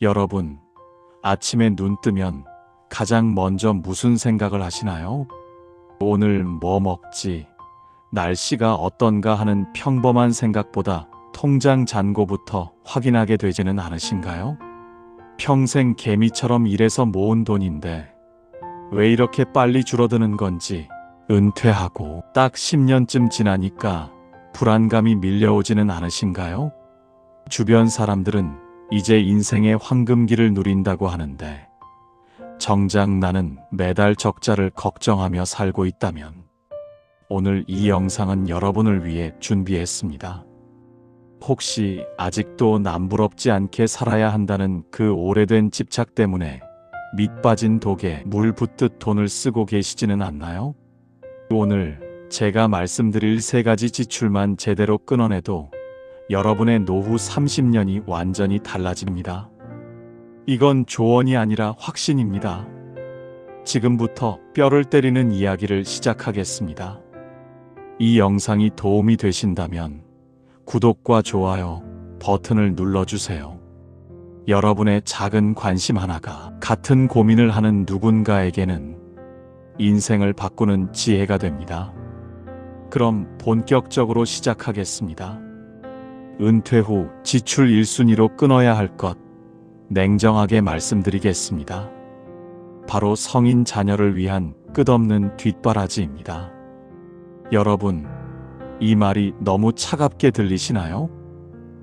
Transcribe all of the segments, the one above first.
여러분, 아침에 눈 뜨면 가장 먼저 무슨 생각을 하시나요? 오늘 뭐 먹지? 날씨가 어떤가 하는 평범한 생각보다 통장 잔고부터 확인하게 되지는 않으신가요? 평생 개미처럼 일해서 모은 돈인데 왜 이렇게 빨리 줄어드는 건지, 은퇴하고 딱 10년쯤 지나니까 불안감이 밀려오지는 않으신가요? 주변 사람들은 이제 인생의 황금기를 누린다고 하는데 정작 나는 매달 적자를 걱정하며 살고 있다면 오늘 이 영상은 여러분을 위해 준비했습니다. 혹시 아직도 남부럽지 않게 살아야 한다는 그 오래된 집착 때문에 밑 빠진 독에 물 붓듯 돈을 쓰고 계시지는 않나요? 오늘 제가 말씀드릴 3가지 지출만 제대로 끊어내도 여러분의 노후 30년이 완전히 달라집니다. 이건 조언이 아니라 확신입니다. 지금부터 뼈를 때리는 이야기를 시작하겠습니다. 이 영상이 도움이 되신다면 구독과 좋아요 버튼을 눌러주세요. 여러분의 작은 관심 하나가 같은 고민을 하는 누군가에게는 인생을 바꾸는 지혜가 됩니다. 그럼 본격적으로 시작하겠습니다. 은퇴 후 지출 1순위로 끊어야 할 것, 냉정하게 말씀드리겠습니다. 바로 성인 자녀를 위한 끝없는 뒷바라지입니다. 여러분, 이 말이 너무 차갑게 들리시나요?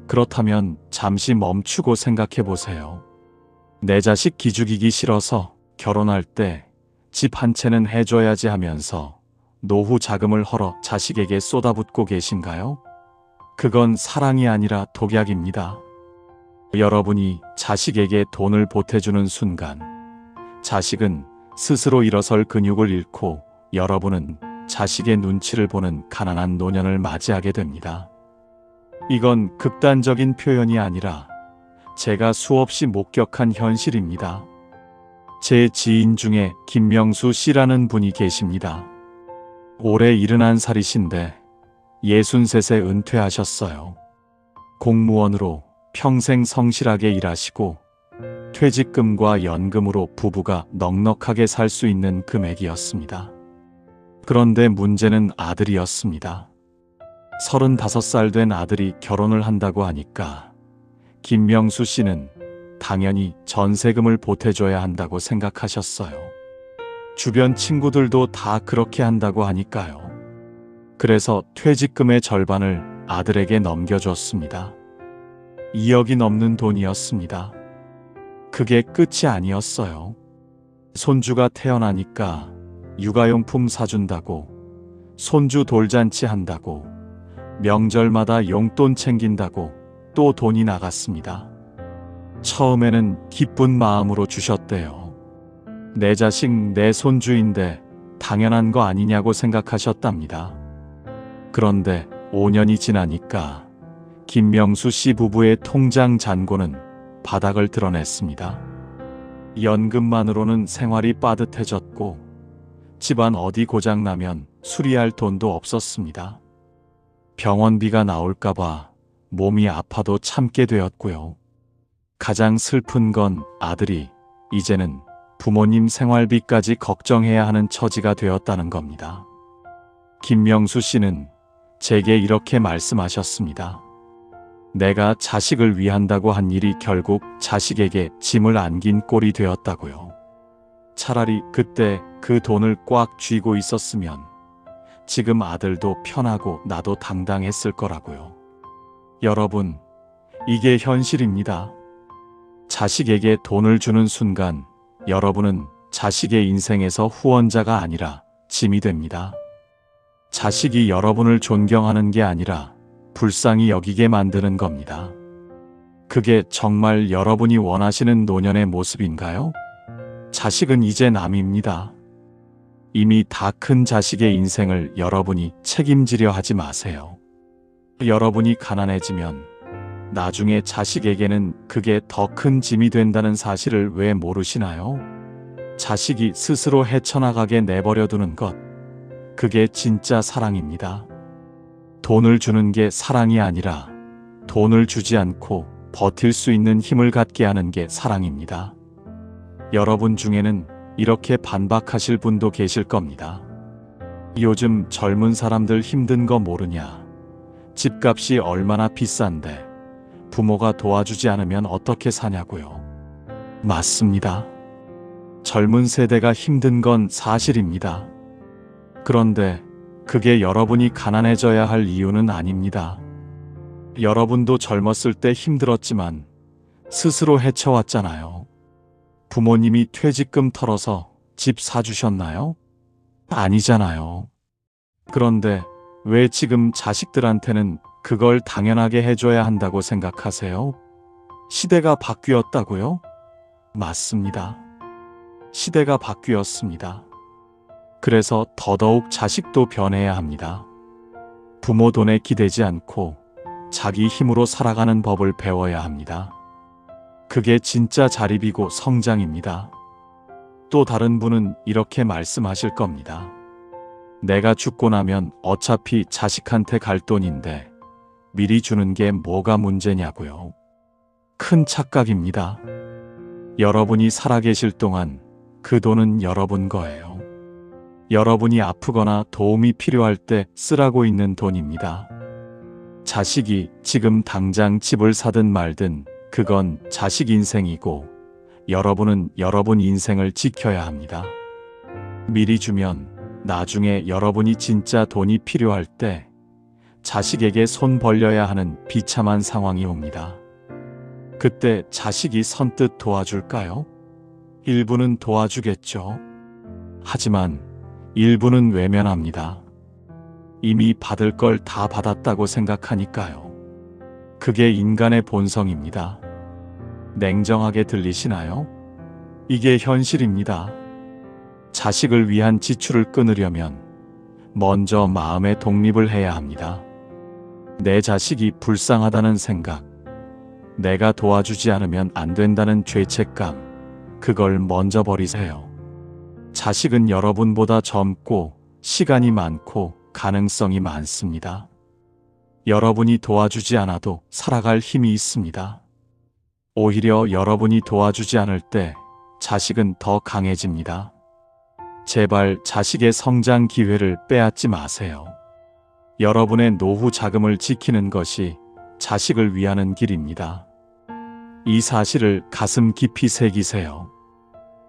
그렇다면 잠시 멈추고 생각해 보세요. 내 자식 기죽이기 싫어서 결혼할 때 집 한 채는 해줘야지 하면서 노후 자금을 헐어 자식에게 쏟아붓고 계신가요? 그건 사랑이 아니라 독약입니다. 여러분이 자식에게 돈을 보태주는 순간 자식은 스스로 일어설 근육을 잃고 여러분은 자식의 눈치를 보는 가난한 노년을 맞이하게 됩니다. 이건 극단적인 표현이 아니라 제가 수없이 목격한 현실입니다. 제 지인 중에 김명수 씨라는 분이 계십니다. 올해 71살이신데 63세 은퇴하셨어요. 공무원으로 평생 성실하게 일하시고 퇴직금과 연금으로 부부가 넉넉하게 살 수 있는 금액이었습니다. 그런데 문제는 아들이었습니다. 35살 된 아들이 결혼을 한다고 하니까 김명수 씨는 당연히 전세금을 보태줘야 한다고 생각하셨어요. 주변 친구들도 다 그렇게 한다고 하니까요. 그래서 퇴직금의 절반을 아들에게 넘겨줬습니다. 2억이 넘는 돈이었습니다. 그게 끝이 아니었어요. 손주가 태어나니까 육아용품 사준다고, 손주 돌잔치 한다고, 명절마다 용돈 챙긴다고 또 돈이 나갔습니다. 처음에는 기쁜 마음으로 주셨대요. 내 자식, 내 손주인데 당연한 거 아니냐고 생각하셨답니다. 그런데 5년이 지나니까 김명수 씨 부부의 통장 잔고는 바닥을 드러냈습니다. 연금만으로는 생활이 빠듯해졌고 집안 어디 고장나면 수리할 돈도 없었습니다. 병원비가 나올까봐 몸이 아파도 참게 되었고요. 가장 슬픈 건 아들이 이제는 부모님 생활비까지 걱정해야 하는 처지가 되었다는 겁니다. 김명수 씨는 제게 이렇게 말씀하셨습니다. 내가 자식을 위한다고 한 일이 결국 자식에게 짐을 안긴 꼴이 되었다고요. 차라리 그때 그 돈을 꽉 쥐고 있었으면 지금 아들도 편하고 나도 당당했을 거라고요. 여러분, 이게 현실입니다. 자식에게 돈을 주는 순간 여러분은 자식의 인생에서 후원자가 아니라 짐이 됩니다. 자식이 여러분을 존경하는 게 아니라 불쌍히 여기게 만드는 겁니다. 그게 정말 여러분이 원하시는 노년의 모습인가요? 자식은 이제 남입니다. 이미 다 큰 자식의 인생을 여러분이 책임지려 하지 마세요. 여러분이 가난해지면 나중에 자식에게는 그게 더 큰 짐이 된다는 사실을 왜 모르시나요? 자식이 스스로 헤쳐나가게 내버려두는 것, 그게 진짜 사랑입니다. 돈을 주는 게 사랑이 아니라 돈을 주지 않고 버틸 수 있는 힘을 갖게 하는 게 사랑입니다. 여러분 중에는 이렇게 반박하실 분도 계실 겁니다. 요즘 젊은 사람들 힘든 거 모르냐? 집값이 얼마나 비싼데 부모가 도와주지 않으면 어떻게 사냐고요. 맞습니다. 젊은 세대가 힘든 건 사실입니다. 그런데 그게 여러분이 가난해져야 할 이유는 아닙니다. 여러분도 젊었을 때 힘들었지만 스스로 헤쳐왔잖아요. 부모님이 퇴직금 털어서 집 사주셨나요? 아니잖아요. 그런데 왜 지금 자식들한테는 그걸 당연하게 해줘야 한다고 생각하세요? 시대가 바뀌었다고요? 맞습니다. 시대가 바뀌었습니다. 그래서 더더욱 자식도 변해야 합니다. 부모 돈에 기대지 않고 자기 힘으로 살아가는 법을 배워야 합니다. 그게 진짜 자립이고 성장입니다. 또 다른 분은 이렇게 말씀하실 겁니다. 내가 죽고 나면 어차피 자식한테 갈 돈인데 미리 주는 게 뭐가 문제냐고요. 큰 착각입니다. 여러분이 살아계실 동안 그 돈은 여러분 거예요. 여러분이 아프거나 도움이 필요할 때 쓰라고 있는 돈입니다. 자식이 지금 당장 집을 사든 말든 그건 자식 인생이고 여러분은 여러분 인생을 지켜야 합니다. 미리 주면 나중에 여러분이 진짜 돈이 필요할 때 자식에게 손 벌려야 하는 비참한 상황이 옵니다. 그때 자식이 선뜻 도와줄까요? 일부는 도와주겠죠. 하지만 일부는 외면합니다. 이미 받을 걸 다 받았다고 생각하니까요. 그게 인간의 본성입니다. 냉정하게 들리시나요? 이게 현실입니다. 자식을 위한 지출을 끊으려면 먼저 마음의 독립을 해야 합니다. 내 자식이 불쌍하다는 생각, 내가 도와주지 않으면 안 된다는 죄책감, 그걸 먼저 버리세요. 자식은 여러분보다 젊고 시간이 많고 가능성이 많습니다. 여러분이 도와주지 않아도 살아갈 힘이 있습니다. 오히려 여러분이 도와주지 않을 때 자식은 더 강해집니다. 제발 자식의 성장 기회를 빼앗지 마세요. 여러분의 노후 자금을 지키는 것이 자식을 위하는 길입니다. 이 사실을 가슴 깊이 새기세요.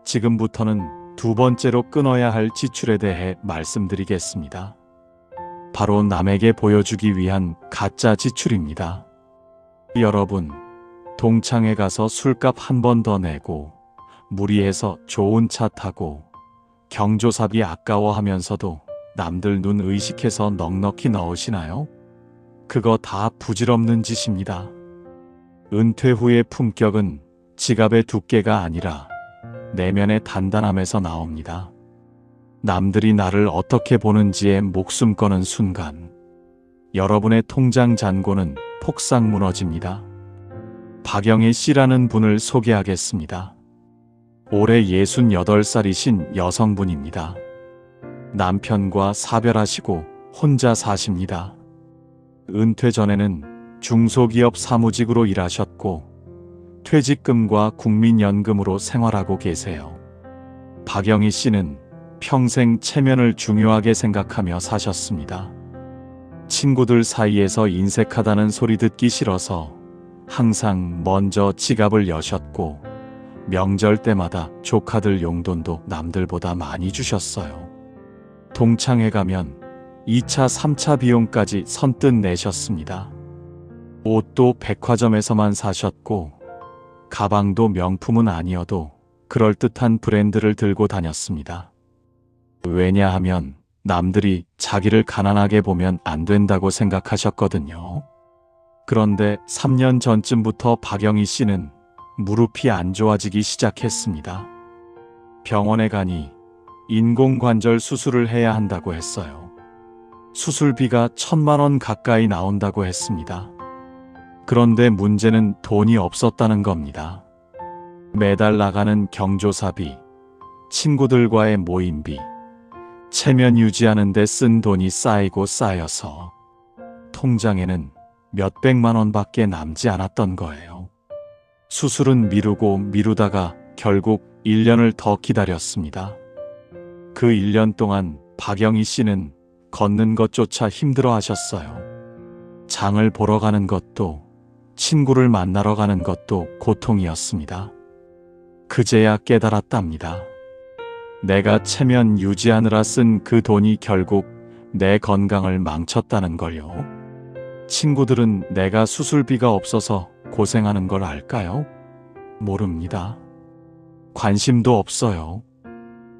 지금부터는 두 번째로 끊어야 할 지출에 대해 말씀드리겠습니다. 바로 남에게 보여주기 위한 가짜 지출입니다. 여러분, 동창회 가서 술값 한 번 더 내고 무리해서 좋은 차 타고 경조사비 아까워하면서도 남들 눈 의식해서 넉넉히 넣으시나요? 그거 다 부질없는 짓입니다. 은퇴 후의 품격은 지갑의 두께가 아니라 내면의 단단함에서 나옵니다. 남들이 나를 어떻게 보는지에 목숨 거는 순간 여러분의 통장 잔고는 폭삭 무너집니다. 박영희 씨라는 분을 소개하겠습니다. 올해 68살이신 여성분입니다. 남편과 사별하시고 혼자 사십니다. 은퇴 전에는 중소기업 사무직으로 일하셨고 퇴직금과 국민연금으로 생활하고 계세요. 박영희 씨는 평생 체면을 중요하게 생각하며 사셨습니다. 친구들 사이에서 인색하다는 소리 듣기 싫어서 항상 먼저 지갑을 여셨고 명절 때마다 조카들 용돈도 남들보다 많이 주셨어요. 동창회 가면 2차, 3차 비용까지 선뜻 내셨습니다. 옷도 백화점에서만 사셨고 가방도 명품은 아니어도 그럴듯한 브랜드를 들고 다녔습니다. 왜냐하면 남들이 자기를 가난하게 보면 안 된다고 생각하셨거든요. 그런데 3년 전쯤부터 박영희 씨는 무릎이 안 좋아지기 시작했습니다. 병원에 가니 인공관절 수술을 해야 한다고 했어요. 수술비가 1,000만 원 가까이 나온다고 했습니다. 그런데 문제는 돈이 없었다는 겁니다. 매달 나가는 경조사비, 친구들과의 모임비, 체면 유지하는 데 쓴 돈이 쌓이고 쌓여서 통장에는 몇백만 원밖에 남지 않았던 거예요. 수술은 미루고 미루다가 결국 1년을 더 기다렸습니다. 그 1년 동안 박영희 씨는 걷는 것조차 힘들어 하셨어요. 장을 보러 가는 것도, 친구를 만나러 가는 것도 고통이었습니다. 그제야 깨달았답니다. 내가 체면 유지하느라 쓴 그 돈이 결국 내 건강을 망쳤다는 걸요. 친구들은 내가 수술비가 없어서 고생하는 걸 알까요? 모릅니다. 관심도 없어요.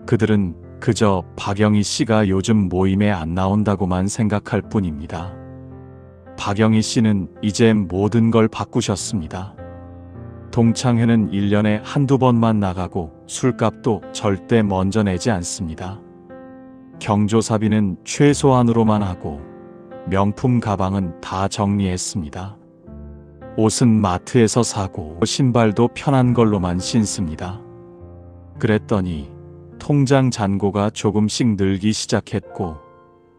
그들은 그저 박영희 씨가 요즘 모임에 안 나온다고만 생각할 뿐입니다. 박영희 씨는 이제 모든 걸 바꾸셨습니다. 동창회는 1년에 한두 번만 나가고 술값도 절대 먼저 내지 않습니다. 경조사비는 최소한으로만 하고 명품 가방은 다 정리했습니다. 옷은 마트에서 사고 신발도 편한 걸로만 신습니다. 그랬더니 통장 잔고가 조금씩 늘기 시작했고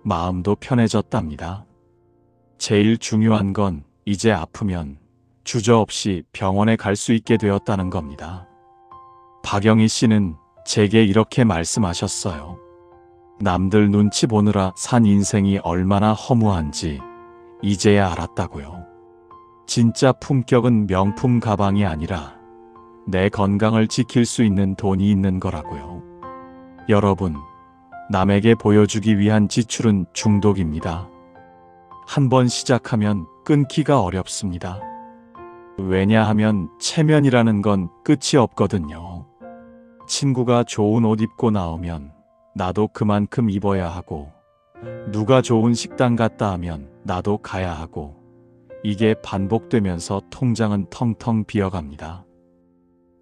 마음도 편해졌답니다. 제일 중요한 건 이제 아프면 주저없이 병원에 갈 수 있게 되었다는 겁니다. 박영희 씨는 제게 이렇게 말씀하셨어요. 남들 눈치 보느라 산 인생이 얼마나 허무한지 이제야 알았다고요. 진짜 품격은 명품 가방이 아니라 내 건강을 지킬 수 있는 돈이 있는 거라고요. 여러분, 남에게 보여주기 위한 지출은 중독입니다. 한 번 시작하면 끊기가 어렵습니다. 왜냐하면 체면이라는 건 끝이 없거든요. 친구가 좋은 옷 입고 나오면 나도 그만큼 입어야 하고, 누가 좋은 식당 갔다 하면 나도 가야 하고, 이게 반복되면서 통장은 텅텅 비어갑니다.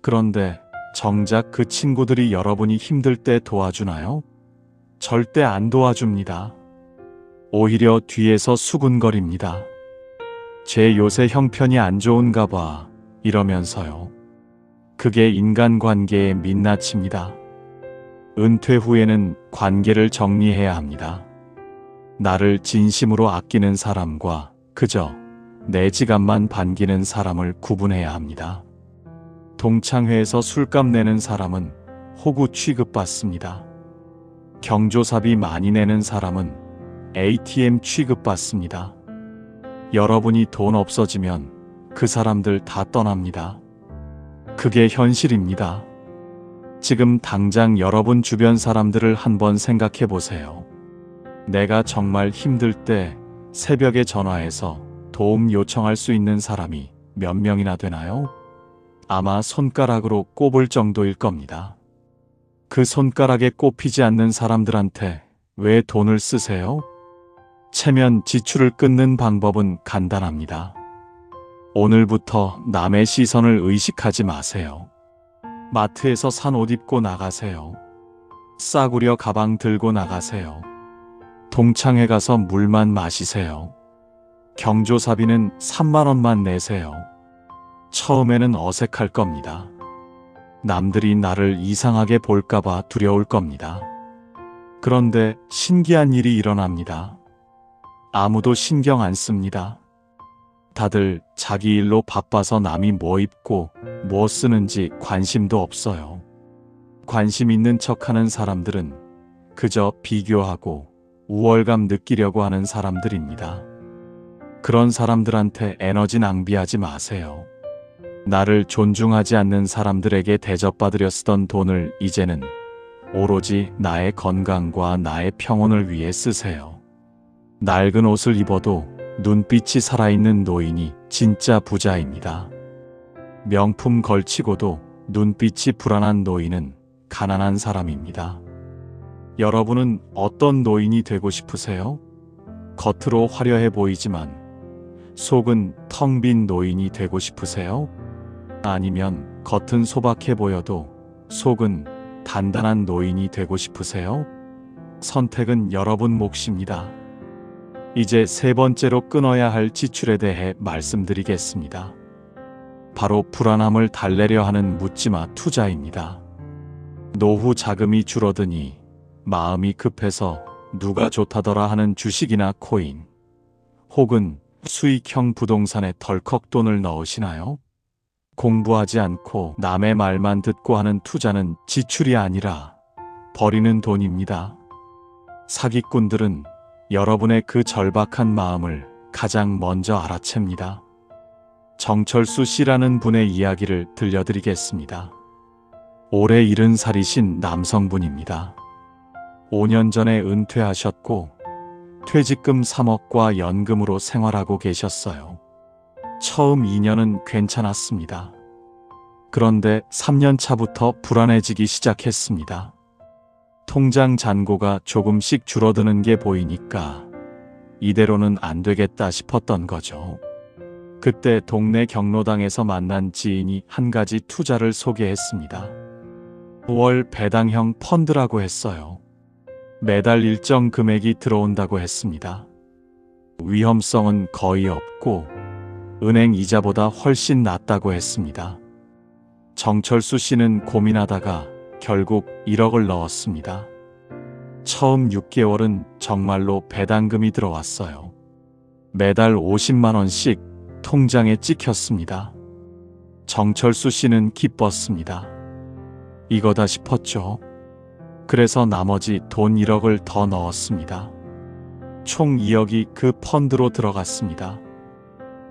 그런데 정작 그 친구들이 여러분이 힘들 때 도와주나요? 절대 안 도와줍니다. 오히려 뒤에서 수군거립니다. 제 요새 형편이 안 좋은가 봐 이러면서요. 그게 인간관계의 민낯입니다. 은퇴 후에는 관계를 정리해야 합니다. 나를 진심으로 아끼는 사람과 그저 내 지갑만 반기는 사람을 구분해야 합니다. 동창회에서 술값 내는 사람은 호구 취급받습니다. 경조사비 많이 내는 사람은 ATM 취급받습니다. 여러분이 돈 없어지면 그 사람들 다 떠납니다. 그게 현실입니다. 지금 당장 여러분 주변 사람들을 한번 생각해 보세요. 내가 정말 힘들 때 새벽에 전화해서 도움 요청할 수 있는 사람이 몇 명이나 되나요? 아마 손가락으로 꼽을 정도일 겁니다. 그 손가락에 꼽히지 않는 사람들한테 왜 돈을 쓰세요? 체면 지출을 끊는 방법은 간단합니다. 오늘부터 남의 시선을 의식하지 마세요. 마트에서 산 옷 입고 나가세요. 싸구려 가방 들고 나가세요. 동창회 가서 물만 마시세요. 경조사비는 3만 원만 내세요. 처음에는 어색할 겁니다. 남들이 나를 이상하게 볼까봐 두려울 겁니다. 그런데 신기한 일이 일어납니다. 아무도 신경 안 씁니다. 다들 자기 일로 바빠서 남이 뭐 입고 뭐 쓰는지 관심도 없어요. 관심 있는 척하는 사람들은 그저 비교하고 우월감 느끼려고 하는 사람들입니다. 그런 사람들한테 에너지 낭비하지 마세요. 나를 존중하지 않는 사람들에게 대접받으려 쓰던 돈을 이제는 오로지 나의 건강과 나의 평온을 위해 쓰세요. 낡은 옷을 입어도 눈빛이 살아있는 노인이 진짜 부자입니다. 명품 걸치고도 눈빛이 불안한 노인은 가난한 사람입니다. 여러분은 어떤 노인이 되고 싶으세요? 겉으로 화려해 보이지만 속은 텅 빈 노인이 되고 싶으세요? 아니면 겉은 소박해 보여도 속은 단단한 노인이 되고 싶으세요? 선택은 여러분 몫입니다. 이제 세 번째로 끊어야 할 지출에 대해 말씀드리겠습니다. 바로 불안함을 달래려 하는 묻지마 투자입니다. 노후 자금이 줄어드니 마음이 급해서 누가 좋다더라 하는 주식이나 코인, 혹은 수익형 부동산에 덜컥 돈을 넣으시나요? 공부하지 않고 남의 말만 듣고 하는 투자는 지출이 아니라 버리는 돈입니다. 사기꾼들은 여러분의 그 절박한 마음을 가장 먼저 알아챕니다. 정철수 씨라는 분의 이야기를 들려드리겠습니다. 올해 70살이신 남성분입니다. 5년 전에 은퇴하셨고 퇴직금 3억과 연금으로 생활하고 계셨어요. 처음 2년은 괜찮았습니다. 그런데 3년 차부터 불안해지기 시작했습니다. 통장 잔고가 조금씩 줄어드는 게 보이니까 이대로는 안 되겠다 싶었던 거죠. 그때 동네 경로당에서 만난 지인이 한 가지 투자를 소개했습니다. 월 배당형 펀드라고 했어요. 매달 일정 금액이 들어온다고 했습니다. 위험성은 거의 없고 은행 이자보다 훨씬 낫다고 했습니다. 정철수 씨는 고민하다가 결국 1억을 넣었습니다. 처음 6개월은 정말로 배당금이 들어왔어요. 매달 50만 원씩 통장에 찍혔습니다. 정철수 씨는 기뻤습니다. 이거다 싶었죠. 그래서 나머지 돈 1억을 더 넣었습니다. 총 2억이 그 펀드로 들어갔습니다.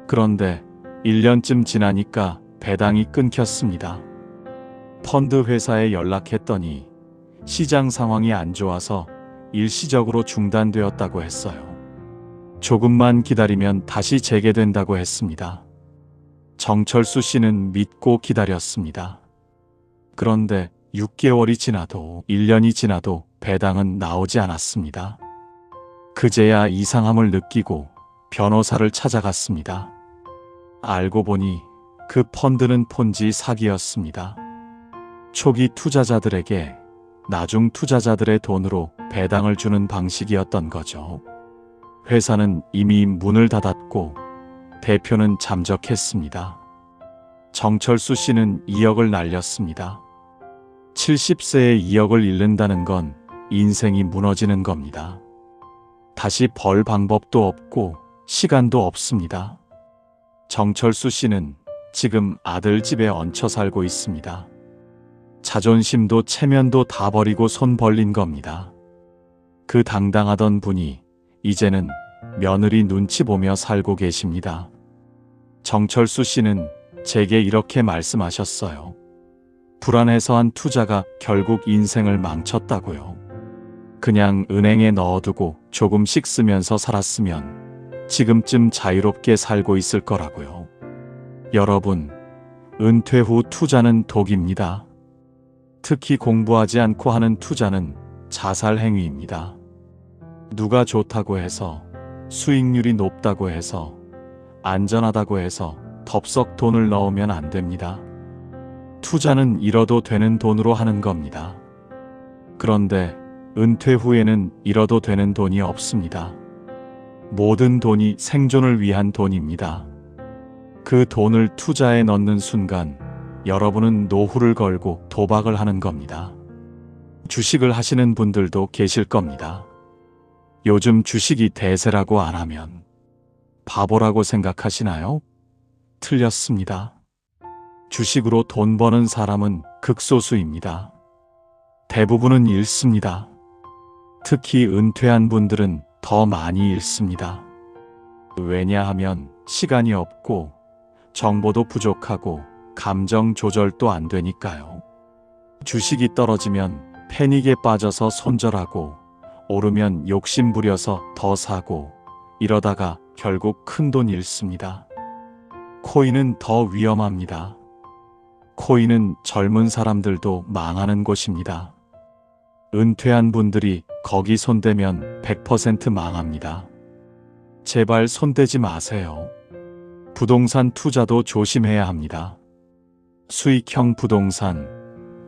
그런데 1년쯤 지나니까 배당이 끊겼습니다. 펀드 회사에 연락했더니 시장 상황이 안 좋아서 일시적으로 중단되었다고 했어요. 조금만 기다리면 다시 재개된다고 했습니다. 정철수 씨는 믿고 기다렸습니다. 그런데 6개월이 지나도 1년이 지나도 배당은 나오지 않았습니다. 그제야 이상함을 느끼고 변호사를 찾아갔습니다. 알고 보니 그 펀드는 폰지 사기였습니다. 초기 투자자들에게 나중 투자자들의 돈으로 배당을 주는 방식이었던 거죠. 회사는 이미 문을 닫았고 대표는 잠적했습니다. 정철수 씨는 2억을 날렸습니다. 70세에 2억을 잃는다는 건 인생이 무너지는 겁니다. 다시 벌 방법도 없고 시간도 없습니다. 정철수 씨는 지금 아들 집에 얹혀 살고 있습니다. 자존심도 체면도 다 버리고 손 벌린 겁니다. 그 당당하던 분이 이제는 며느리 눈치 보며 살고 계십니다. 정철수 씨는 제게 이렇게 말씀하셨어요. 불안해서 한 투자가 결국 인생을 망쳤다고요. 그냥 은행에 넣어두고 조금씩 쓰면서 살았으면 지금쯤 자유롭게 살고 있을 거라고요. 여러분, 은퇴 후 투자는 독입니다. 특히 공부하지 않고 하는 투자는 자살 행위입니다. 누가 좋다고 해서, 수익률이 높다고 해서, 안전하다고 해서 덥석 돈을 넣으면 안 됩니다. 투자는 잃어도 되는 돈으로 하는 겁니다. 그런데 은퇴 후에는 잃어도 되는 돈이 없습니다. 모든 돈이 생존을 위한 돈입니다. 그 돈을 투자에 넣는 순간 여러분은 노후를 걸고 도박을 하는 겁니다. 주식을 하시는 분들도 계실 겁니다. 요즘 주식이 대세라고 안 하면 바보라고 생각하시나요? 틀렸습니다. 주식으로 돈 버는 사람은 극소수입니다. 대부분은 잃습니다. 특히 은퇴한 분들은 더 많이 잃습니다. 왜냐하면 시간이 없고 정보도 부족하고 감정 조절도 안 되니까요. 주식이 떨어지면 패닉에 빠져서 손절하고 오르면 욕심 부려서 더 사고 이러다가 결국 큰돈 잃습니다. 코인은 더 위험합니다. 코인은 젊은 사람들도 망하는 곳입니다. 은퇴한 분들이 거기 손대면 100% 망합니다. 제발 손대지 마세요. 부동산 투자도 조심해야 합니다. 수익형 부동산,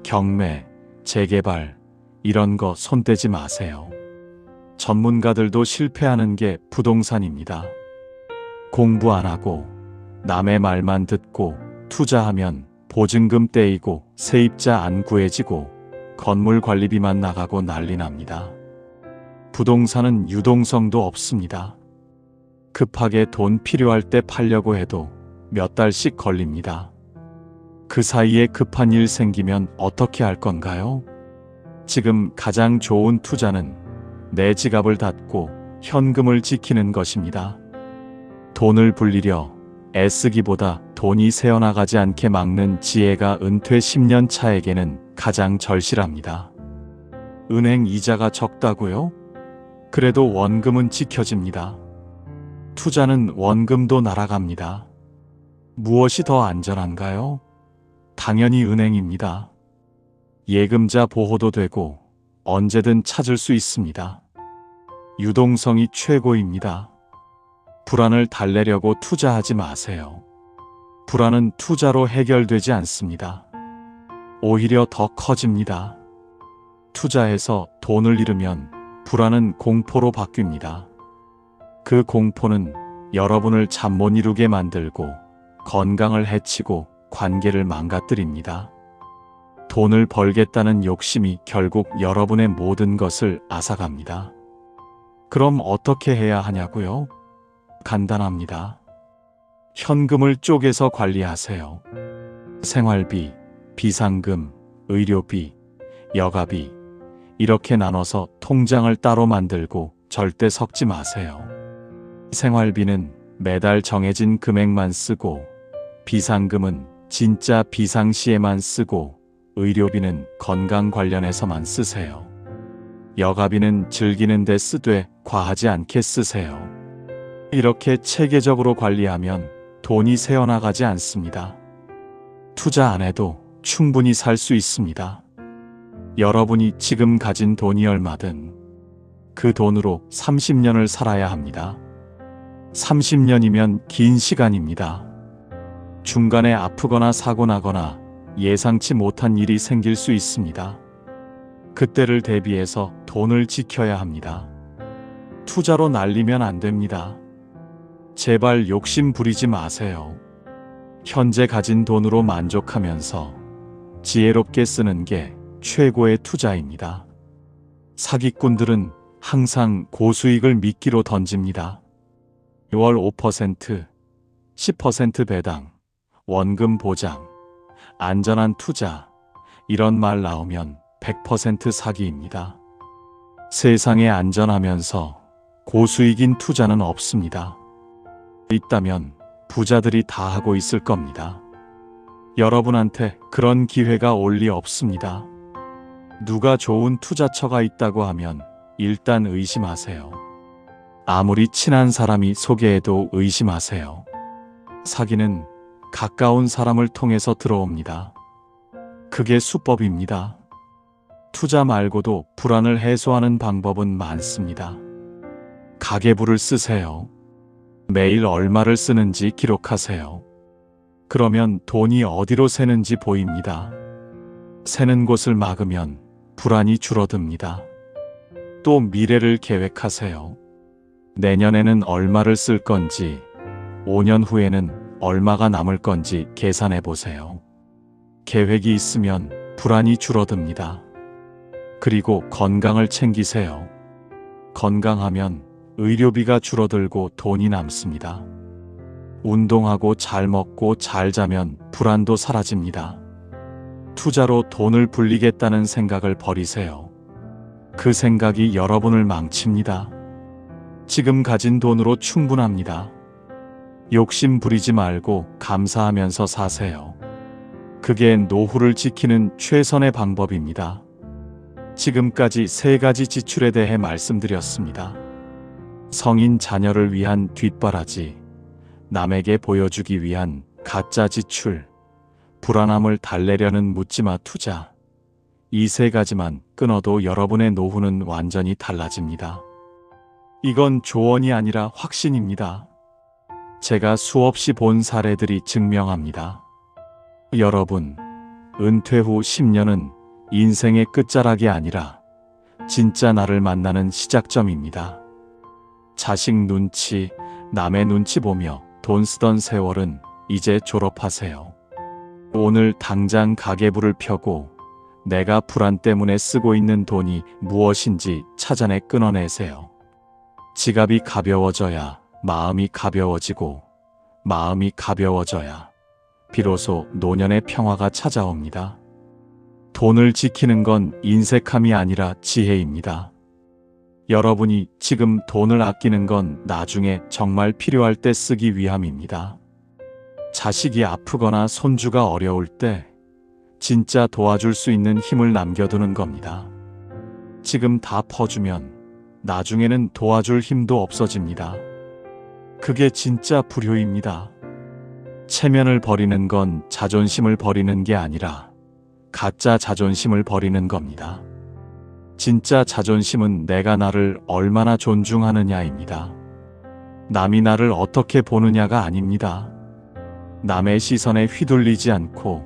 경매, 재개발 이런 거 손대지 마세요. 전문가들도 실패하는 게 부동산입니다. 공부 안 하고 남의 말만 듣고 투자하면 보증금 떼이고 세입자 안 구해지고 건물 관리비만 나가고 난리 납니다. 부동산은 유동성도 없습니다. 급하게 돈 필요할 때 팔려고 해도 몇 달씩 걸립니다. 그 사이에 급한 일 생기면 어떻게 할 건가요? 지금 가장 좋은 투자는 내 지갑을 닫고 현금을 지키는 것입니다. 돈을 불리려 애쓰기보다 돈이 새어나가지 않게 막는 지혜가 은퇴 10년 차에게는 가장 절실합니다. 은행 이자가 적다고요? 그래도 원금은 지켜집니다. 투자는 원금도 날아갑니다. 무엇이 더 안전한가요? 당연히 은행입니다. 예금자 보호도 되고 언제든 찾을 수 있습니다. 유동성이 최고입니다. 불안을 달래려고 투자하지 마세요. 불안은 투자로 해결되지 않습니다. 오히려 더 커집니다. 투자해서 돈을 잃으면 불안은 공포로 바뀝니다. 그 공포는 여러분을 잠 못 이루게 만들고 건강을 해치고 관계를 망가뜨립니다. 돈을 벌겠다는 욕심이 결국 여러분의 모든 것을 앗아갑니다. 그럼 어떻게 해야 하냐고요? 간단합니다. 현금을 쪼개서 관리하세요. 생활비, 비상금, 의료비, 여가비 이렇게 나눠서 통장을 따로 만들고 절대 섞지 마세요. 생활비는 매달 정해진 금액만 쓰고 비상금은 진짜 비상시에만 쓰고 의료비는 건강 관련해서만 쓰세요. 여가비는 즐기는 데 쓰되 과하지 않게 쓰세요. 이렇게 체계적으로 관리하면 돈이 새어나가지 않습니다. 투자 안 해도 충분히 살 수 있습니다. 여러분이 지금 가진 돈이 얼마든 그 돈으로 30년을 살아야 합니다. 30년이면 긴 시간입니다. 중간에 아프거나 사고 나거나 예상치 못한 일이 생길 수 있습니다. 그때를 대비해서 돈을 지켜야 합니다. 투자로 날리면 안 됩니다. 제발 욕심 부리지 마세요. 현재 가진 돈으로 만족하면서 지혜롭게 쓰는 게 최고의 투자입니다. 사기꾼들은 항상 고수익을 미끼로 던집니다. 월 5%, 10% 배당, 원금 보장, 안전한 투자 이런 말 나오면 100% 사기입니다. 세상에 안전하면서 고수익인 투자는 없습니다. 있다면 부자들이 다 하고 있을 겁니다. 여러분한테 그런 기회가 올 리 없습니다. 누가 좋은 투자처가 있다고 하면 일단 의심하세요. 아무리 친한 사람이 소개해도 의심하세요. 사기는 가까운 사람을 통해서 들어옵니다. 그게 수법입니다. 투자 말고도 불안을 해소하는 방법은 많습니다. 가계부를 쓰세요. 매일 얼마를 쓰는지 기록하세요. 그러면 돈이 어디로 새는지 보입니다. 새는 곳을 막으면 불안이 줄어듭니다. 또 미래를 계획하세요. 내년에는 얼마를 쓸 건지, 5년 후에는 얼마가 남을 건지 계산해 보세요. 계획이 있으면 불안이 줄어듭니다. 그리고 건강을 챙기세요. 건강하면 의료비가 줄어들고 돈이 남습니다. 운동하고 잘 먹고 잘 자면 불안도 사라집니다. 투자로 돈을 불리겠다는 생각을 버리세요. 그 생각이 여러분을 망칩니다. 지금 가진 돈으로 충분합니다. 욕심 부리지 말고 감사하면서 사세요. 그게 노후를 지키는 최선의 방법입니다. 지금까지 3가지 지출에 대해 말씀드렸습니다. 성인 자녀를 위한 뒷바라지, 남에게 보여주기 위한 가짜 지출, 불안함을 달래려는 묻지마 투자. 이 3가지만 끊어도 여러분의 노후는 완전히 달라집니다. 이건 조언이 아니라 확신입니다. 제가 수없이 본 사례들이 증명합니다. 여러분, 은퇴 후 10년은 인생의 끝자락이 아니라 진짜 나를 만나는 시작점입니다. 자식 눈치, 남의 눈치 보며 돈 쓰던 세월은 이제 졸업하세요. 오늘 당장 가계부를 펴고 내가 불안 때문에 쓰고 있는 돈이 무엇인지 찾아내 끊어내세요. 지갑이 가벼워져야 마음이 가벼워지고 마음이 가벼워져야 비로소 노년의 평화가 찾아옵니다. 돈을 지키는 건 인색함이 아니라 지혜입니다. 여러분이 지금 돈을 아끼는 건 나중에 정말 필요할 때 쓰기 위함입니다. 자식이 아프거나 손주가 어려울 때 진짜 도와줄 수 있는 힘을 남겨두는 겁니다. 지금 다 퍼주면 나중에는 도와줄 힘도 없어집니다. 그게 진짜 불효입니다. 체면을 버리는 건 자존심을 버리는 게 아니라 가짜 자존심을 버리는 겁니다. 진짜 자존심은 내가 나를 얼마나 존중하느냐입니다. 남이 나를 어떻게 보느냐가 아닙니다. 남의 시선에 휘둘리지 않고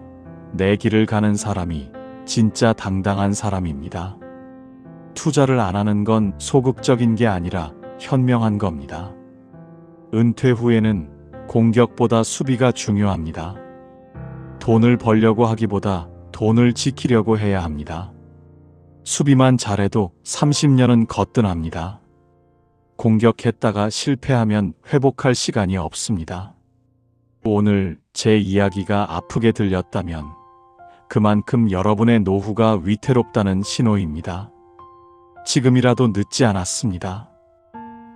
내 길을 가는 사람이 진짜 당당한 사람입니다. 투자를 안 하는 건 소극적인 게 아니라 현명한 겁니다. 은퇴 후에는 공격보다 수비가 중요합니다. 돈을 벌려고 하기보다 돈을 지키려고 해야 합니다. 수비만 잘해도 30년은 거뜬합니다. 공격했다가 실패하면 회복할 시간이 없습니다. 오늘 제 이야기가 아프게 들렸다면 그만큼 여러분의 노후가 위태롭다는 신호입니다. 지금이라도 늦지 않았습니다.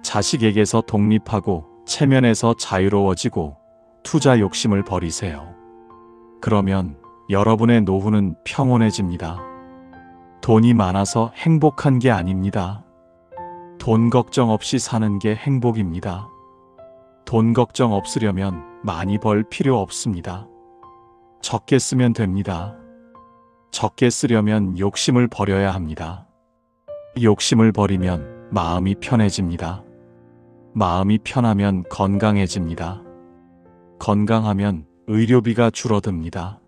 자식에게서 독립하고 체면에서 자유로워지고 투자 욕심을 버리세요. 그러면 여러분의 노후는 평온해집니다. 돈이 많아서 행복한 게 아닙니다. 돈 걱정 없이 사는 게 행복입니다. 돈 걱정 없으려면 많이 벌 필요 없습니다. 적게 쓰면 됩니다. 적게 쓰려면 욕심을 버려야 합니다. 욕심을 버리면 마음이 편해집니다. 마음이 편하면 건강해집니다. 건강하면 의료비가 줄어듭니다.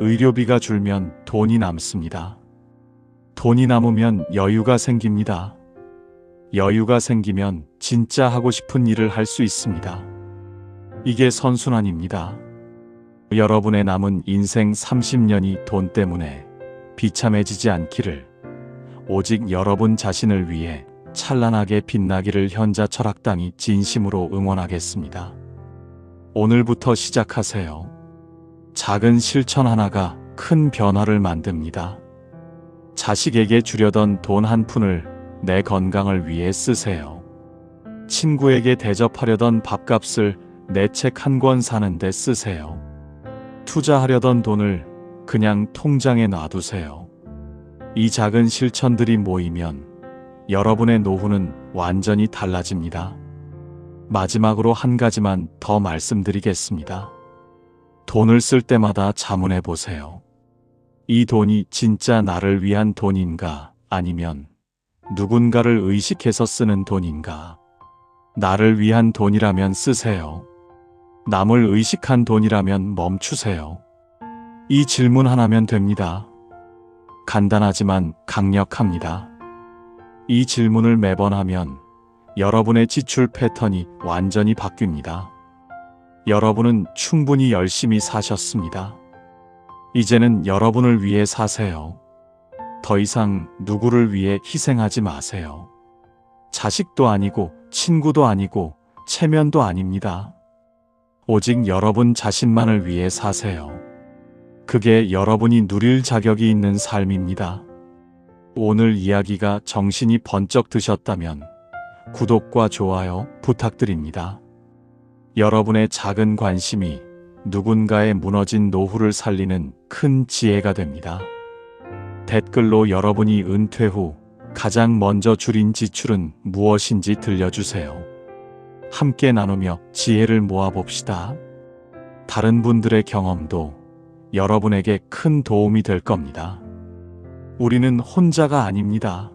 의료비가 줄면 돈이 남습니다. 돈이 남으면 여유가 생깁니다. 여유가 생기면 진짜 하고 싶은 일을 할 수 있습니다. 이게 선순환입니다. 여러분의 남은 인생 30년이 돈 때문에 비참해지지 않기를, 오직 여러분 자신을 위해 찬란하게 빛나기를 현자 철학당이 진심으로 응원하겠습니다. 오늘부터 시작하세요. 작은 실천 하나가 큰 변화를 만듭니다. 자식에게 주려던 돈 한 푼을 내 건강을 위해 쓰세요. 친구에게 대접하려던 밥값을 내 책 한 권 사는데 쓰세요. 투자하려던 돈을 그냥 통장에 놔두세요. 이 작은 실천들이 모이면 여러분의 노후는 완전히 달라집니다. 마지막으로 한 가지만 더 말씀드리겠습니다. 돈을 쓸 때마다 자문해 보세요. 이 돈이 진짜 나를 위한 돈인가, 아니면 누군가를 의식해서 쓰는 돈인가? 나를 위한 돈이라면 쓰세요. 남을 의식한 돈이라면 멈추세요. 이 질문 하나면 됩니다. 간단하지만 강력합니다. 이 질문을 매번 하면 여러분의 지출 패턴이 완전히 바뀝니다. 여러분은 충분히 열심히 사셨습니다. 이제는 여러분을 위해 사세요. 더 이상 누구를 위해 희생하지 마세요. 자식도 아니고 친구도 아니고 체면도 아닙니다. 오직 여러분 자신만을 위해 사세요. 그게 여러분이 누릴 자격이 있는 삶입니다. 오늘 이야기가 정신이 번쩍 드셨다면 구독과 좋아요 부탁드립니다. 여러분의 작은 관심이 누군가의 무너진 노후를 살리는 큰 지혜가 됩니다. 댓글로 여러분이 은퇴 후 가장 먼저 줄인 지출은 무엇인지 들려주세요. 함께 나누며 지혜를 모아봅시다. 다른 분들의 경험도 여러분에게 큰 도움이 될 겁니다. 우리는 혼자가 아닙니다.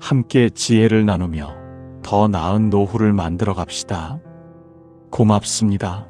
함께 지혜를 나누며 더 나은 노후를 만들어 갑시다. 고맙습니다.